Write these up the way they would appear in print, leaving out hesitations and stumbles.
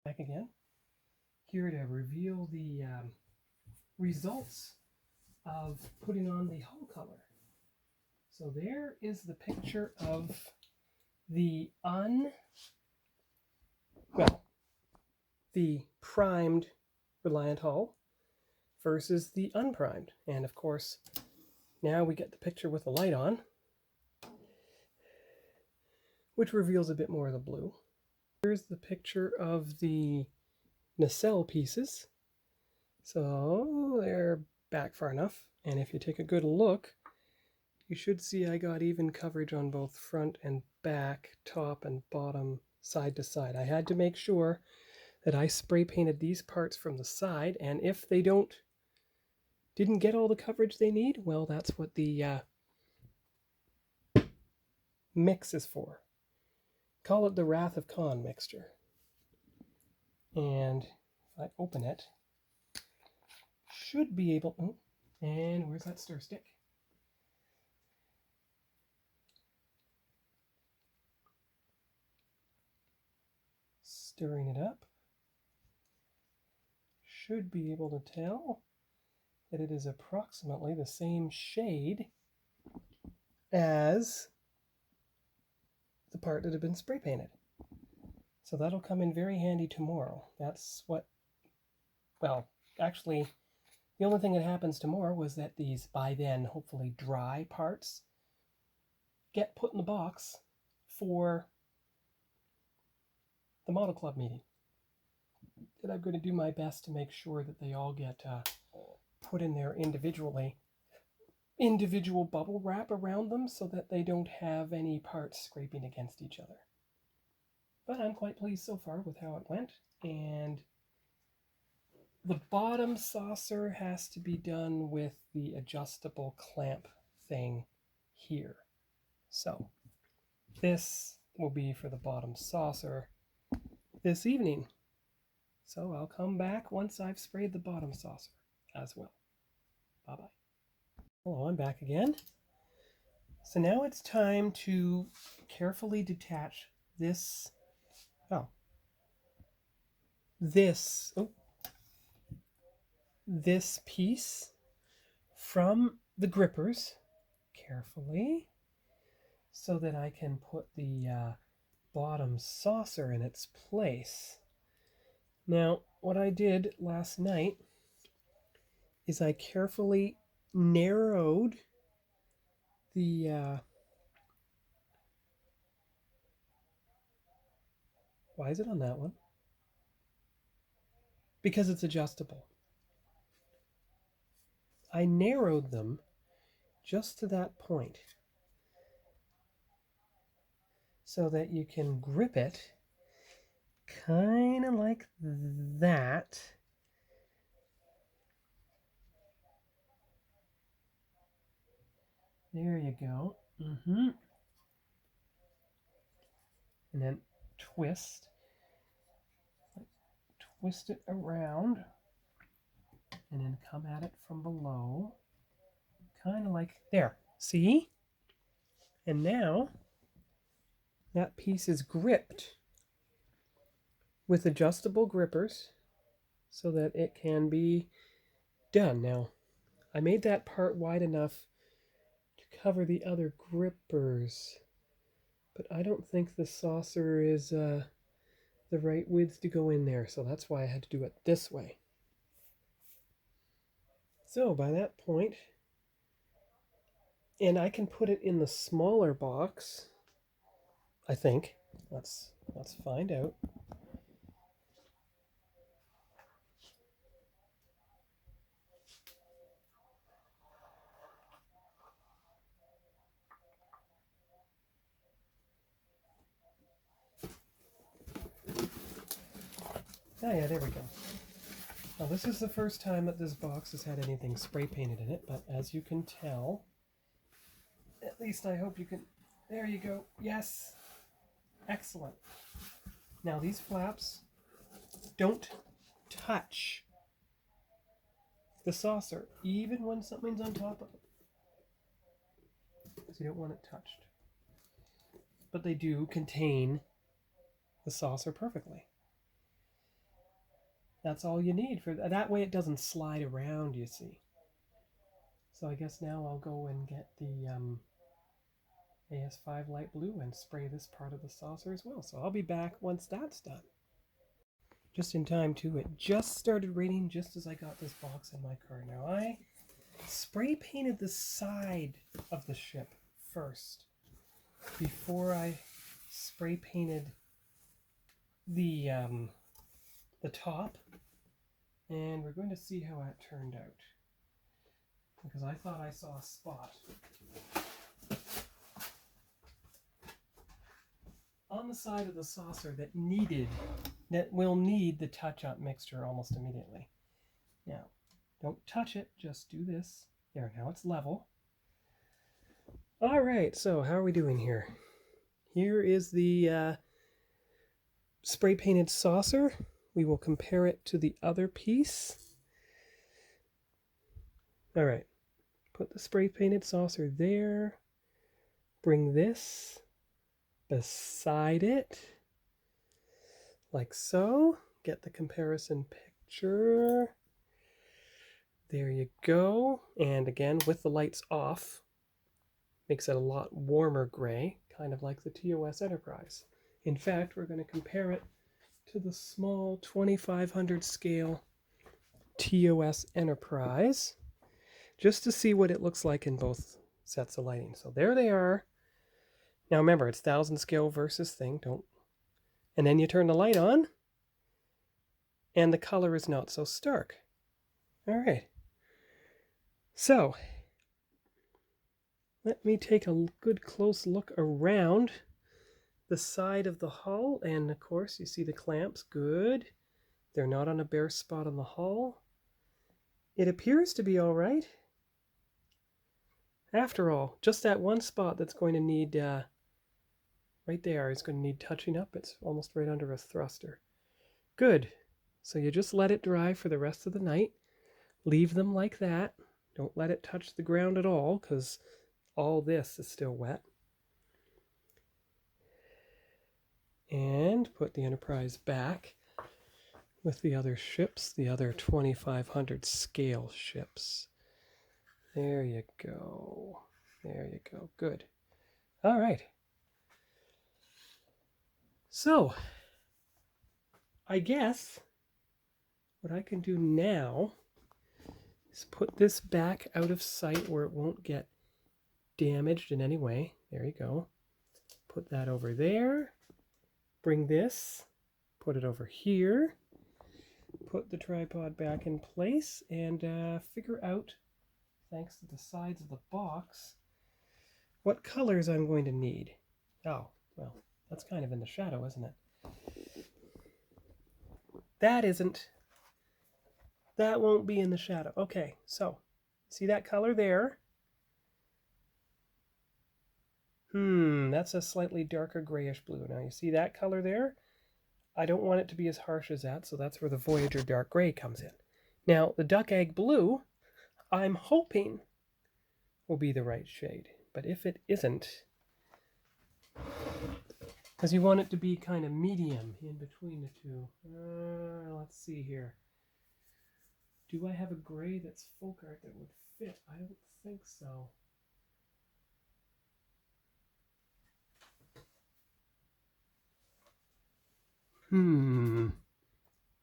Back again, here to reveal the results of putting on the hull color. So there is the picture of the primed Reliant hull versus the unprimed. And of course, now we get the picture with the light on, which reveals a bit more of the blue. Here's the picture of the nacelle pieces. So they're back far enough. And if you take a good look, you should see I got even coverage on both front and back, top and bottom, side to side. I had to make sure that I spray painted these parts from the side, and if they didn't get all the coverage they need, well, that's what the mix is for. Call it the Wrath of Khan mixture. And if I open it, should be able, oh, and where's that stir stick? Stirring it up, should be able to tell that it is approximately the same shade as the part that had been spray painted. So that'll come in very handy tomorrow. That's what, well, actually, the only thing that happens tomorrow was that these, by then, hopefully dry parts get put in the box for the model club meeting. And I'm going to do my best to make sure that they all get put in there individually. Individual bubble wrap around them so that they don't have any parts scraping against each other. But I'm quite pleased so far with how it went. And the bottom saucer has to be done with the adjustable clamp thing here. So this will be for the bottom saucer this evening. So I'll come back once I've sprayed the bottom saucer as well. Bye-bye. Hello, I'm back again. So now it's time to carefully detach this, this piece from the grippers carefully so that I can put the bottom saucer in its place. Now, what I did last night is I carefully narrowed the why is it on that one? Because it's adjustable. I narrowed them just to that point so that you can grip it kind of like that. There you go. And then twist it around and then come at it from below, kind of like there. See? And now that piece is gripped with adjustable grippers so that it can be done. Now, I made that part wide enough to cover the other grippers, but I don't think the saucer is the right width to go in there, so that's why I had to do it this way. So by that point, and I can put it in the smaller box, I think. Let's find out. Oh yeah, there we go. Now this is the first time that this box has had anything spray painted in it, but as you can tell, at least I hope you can, there you go, yes, excellent. Now these flaps don't touch the saucer, even when something's on top of it, because you don't want it touched. But they do contain the saucer perfectly. That's all you need for that way it doesn't slide around, you see. So I guess now I'll go and get the AS5 light blue and spray this part of the saucer as well. So I'll be back once that's done. Just in time too, it just started raining just as I got this box in my car. Now I spray painted the side of the ship first before I spray painted the top, and we're going to see how that turned out, because I thought I saw a spot on the side of the saucer that will need the touch-up mixture almost immediately. Now, don't touch it, just do this. There, now it's level. All right, so how are we doing here? Here is the spray painted saucer. We will compare it to the other piece. All right, put the spray painted saucer there. Bring this beside it, like so. Get the comparison picture. There you go. And again, with the lights off, makes it a lot warmer gray, kind of like the TOS Enterprise. In fact, we're going to compare it to the small 2500 scale TOS Enterprise, just to see what it looks like in both sets of lighting. So there they are. Now remember, it's 1000 scale versus thing. And then you turn the light on, and the color is not so stark. All right. So let me take a good close look around the side of the hull, and of course you see the clamps. Good. They're not on a bare spot on the hull. It appears to be all right. After all, just that one spot that's going to need, right there, is going to need touching up. It's almost right under a thruster. Good. So you just let it dry for the rest of the night. Leave them like that. Don't let it touch the ground at all, because all this is still wet. And put the Enterprise back with the other ships, the other 2500 scale ships. There you go. There you go. Good. All right. So, I guess what I can do now is put this back out of sight where it won't get damaged in any way. There you go. Put that over there. Bring this, put it over here, put the tripod back in place, and figure out, thanks to the sides of the box, what colors I'm going to need. Oh, well, that's kind of in the shadow, isn't it? That isn't. That won't be in the shadow. Okay, so, see that color there? That's a slightly darker grayish blue. Now you see that color there? I don't want it to be as harsh as that, so that's where the Voyager dark gray comes in. Now the duck egg blue, I'm hoping will be the right shade. But if it isn't, because you want it to be kind of medium in between the two. Let's see here. Do I have a gray that's folk art that would fit? I don't think so.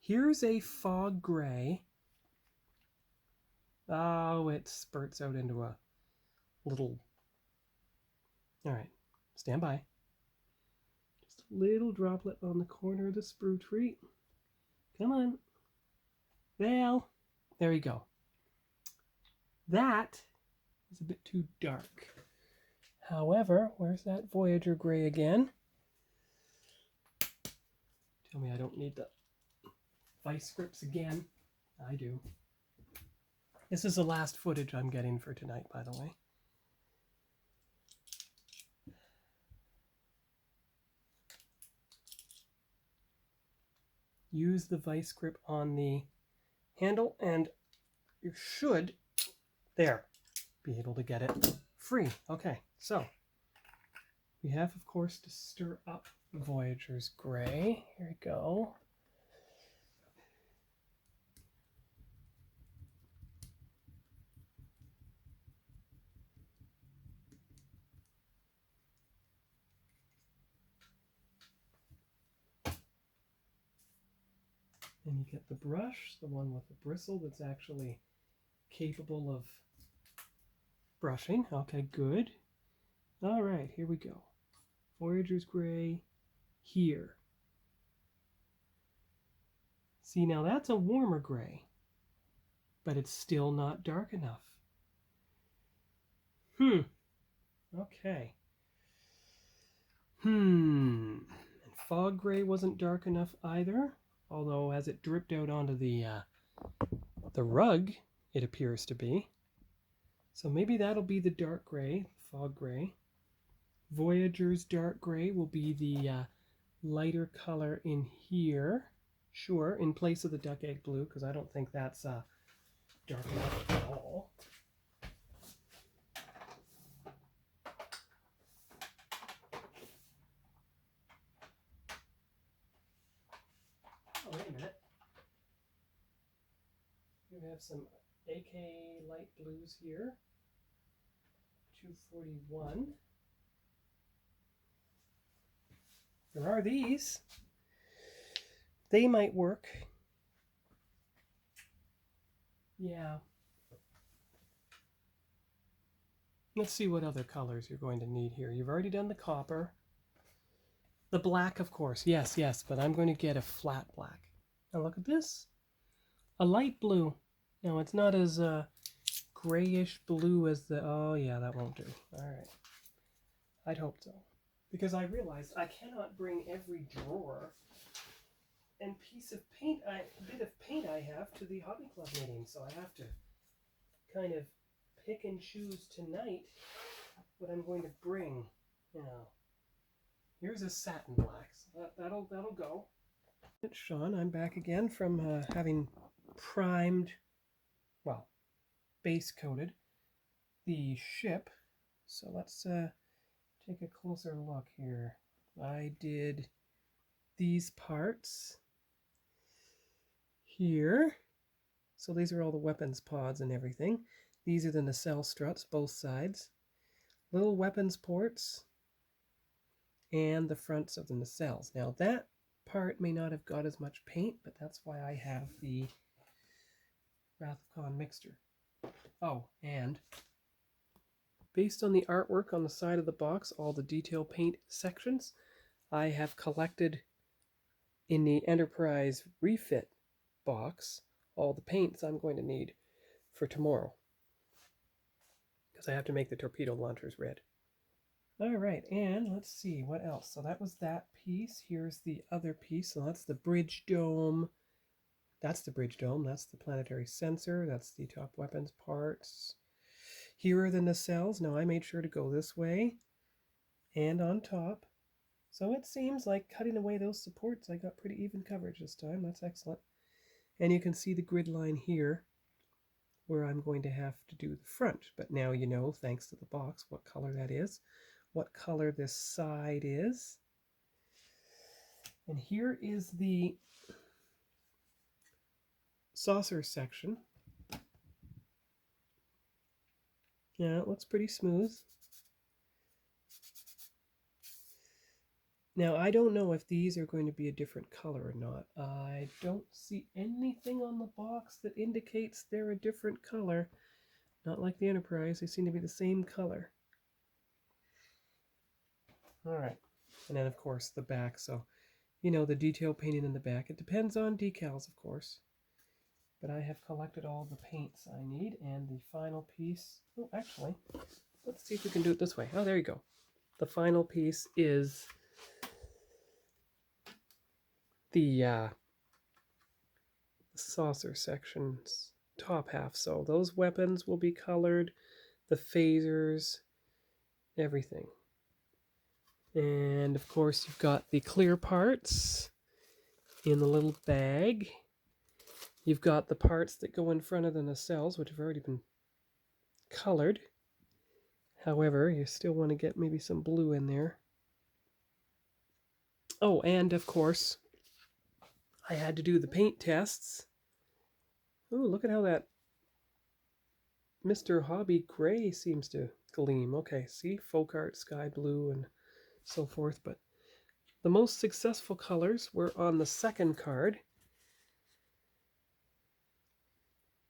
Here's a fog gray. Oh, it spurts out into a little... All right, stand by. Just a little droplet on the corner of the sprue tree. Come on. Well, there you go. That is a bit too dark. However, where's that Voyager gray again? Tell me I don't need the vice grips again. I do. This is the last footage I'm getting for tonight, by the way. Use the vice grip on the handle and you should, there, be able to get it free. Okay, so we have, of course, to stir up Voyager's gray. Here we go. And you get the brush, the one with the bristle that's actually capable of brushing. Okay, good. All right, here we go. Voyager's Gray here. See, now that's a warmer gray, but it's still not dark enough. Okay. And fog gray wasn't dark enough either, although as it dripped out onto the rug, it appears to be. So maybe that'll be the dark gray, fog gray. Voyager's dark gray will be the lighter color in here. Sure, in place of the duck egg blue, because I don't think that's dark enough at all. Oh, wait a minute. We have some AK light blues here. 241. There are these. They might work. Yeah. Let's see what other colors you're going to need here. You've already done the copper. The black, of course. Yes, yes, but I'm going to get a flat black. Now look at this. A light blue. Now it's not as grayish blue as the... Oh, yeah, that won't do. All right. I'd hope so. Because I realized I cannot bring every drawer and bit of paint I have to the Hobby Club meeting, so I have to kind of pick and choose tonight what I'm going to bring. Now, here's a satin black, so that'll go. It's Sean. I'm back again from having primed, well, base coated the ship. So let's take a closer look here. I did these parts here. So these are all the weapons pods and everything. These are the nacelle struts, both sides. Little weapons ports and the fronts of the nacelles. Now that part may not have got as much paint, but that's why I have the Wrath of Khan mixture. Oh, and based on the artwork on the side of the box, all the detail paint sections, I have collected in the Enterprise refit box all the paints I'm going to need for tomorrow, because I have to make the torpedo launchers red. All right, and let's see what else. So that was that piece. Here's the other piece. So that's the bridge dome. That's the bridge dome. That's the planetary sensor. That's the top weapons parts. Here are the nacelles. Now I made sure to go this way and on top. So it seems like cutting away those supports, I got pretty even coverage this time. That's excellent. And you can see the grid line here where I'm going to have to do the front. But now you know, thanks to the box, what color that is, what color this side is. And here is the saucer section. Yeah, it looks pretty smooth. Now, I don't know if these are going to be a different color or not. I don't see anything on the box that indicates they're a different color. Not like the Enterprise, they seem to be the same color. All right, and then of course the back, so you know, the detail painting in the back. It depends on decals, of course. But I have collected all the paints I need, and the final piece... Oh, actually, let's see if we can do it this way. Oh, there you go. The final piece is the saucer section's top half. So those weapons will be colored, the phasers, everything. And of course, you've got the clear parts in the little bag. You've got the parts that go in front of the nacelles, which have already been colored. However, you still want to get maybe some blue in there. Oh, and of course, I had to do the paint tests. Oh, look at how that Mr. Hobby Gray seems to gleam. Okay, see, folk art, sky blue, and so forth. But the most successful colors were on the second card.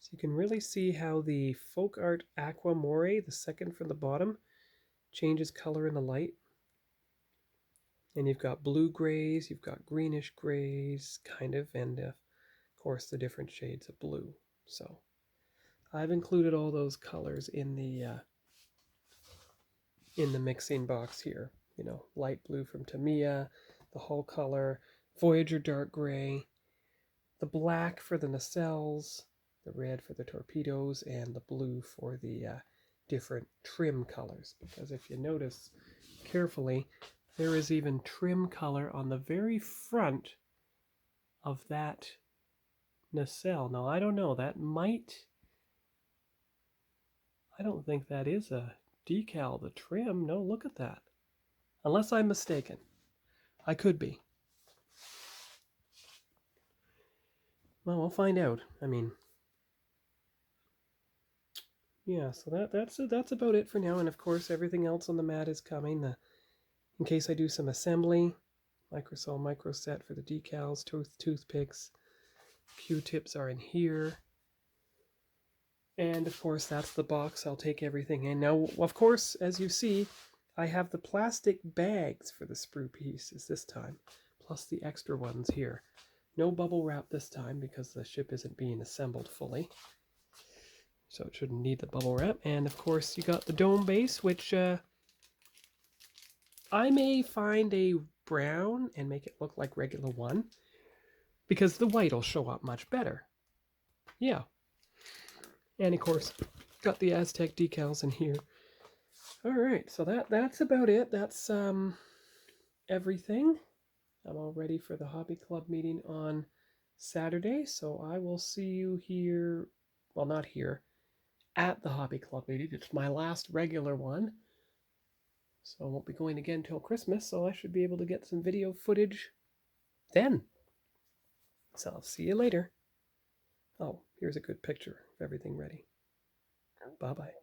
So you can really see how the Folk Art Aquamore, the second from the bottom, changes color in the light. And you've got blue grays, you've got greenish grays, kind of, and of course the different shades of blue. So I've included all those colors in the mixing box here. You know, light blue from Tamiya, the hull color, Voyager dark gray, the black for the nacelles, the red for the torpedoes, and the blue for the different trim colors. Because if you notice carefully, there is even trim color on the very front of that nacelle. Now, I don't know, that might... I don't think that is a decal, the trim. No, look at that. Unless I'm mistaken. I could be. Well, we'll find out. I mean, yeah, so that's about it for now. And of course, everything else on the mat is coming. In case I do some assembly, microsol micro set for the decals, toothpicks, Q-tips are in here. And of course, that's the box. I'll take everything in. Now, of course, as you see, I have the plastic bags for the sprue pieces this time, plus the extra ones here. No bubble wrap this time because the ship isn't being assembled fully. So it shouldn't need the bubble wrap. And of course you got the dome base, which I may find a brown and make it look like regular one, because the white will show up much better. Yeah. And of course, got the Aztec decals in here. Alright, so that's about it. That's everything. I'm all ready for the Hobby Club meeting on Saturday, so I will see you here, well, not here, at the Hobby Club meeting. It's my last regular one, so I won't be going again till Christmas, so I should be able to get some video footage then. So I'll see you later. Oh, here's a good picture of everything ready. Bye-bye.